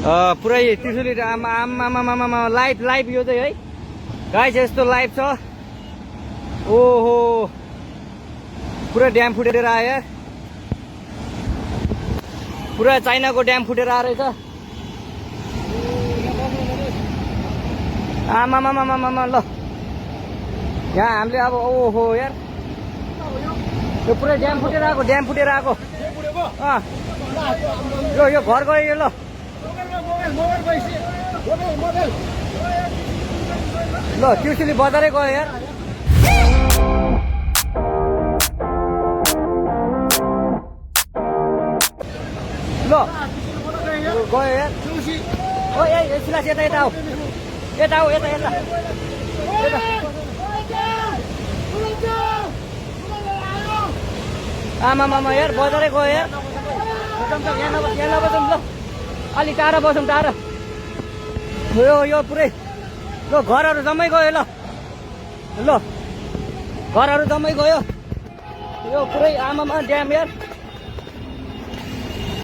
पुरै त्रिशुली आमा live live यो चाहिँ है गाइस यस्तो लाइभ छ। ओहो पुरा ड्याम फुटेर आयो, पुरा चाइनाको ड्याम फुटेर आएर रहेछ। आमामामामामा ल यहाँ हामीले अब ओहो यार यो पुरै ड्याम फुटेर आएको, ड्याम फुटेर आएको। यो घर गयो यो। ल ल त्रिशुली बजारै गयो यार। ल गयो यार। ओ ए सिलास यता यता आऊ, यता आऊ, यता यता यता। आमामामा यार बजारै गयो यार। यहाँ नबसौँ ल, अलिक टाढा बसौँ, टाढा। यो पुरै ल घरहरू जम्मै गयो। ल ल घरहरू जम्मै गयो, यो पुरै आमामा ड्याम यार।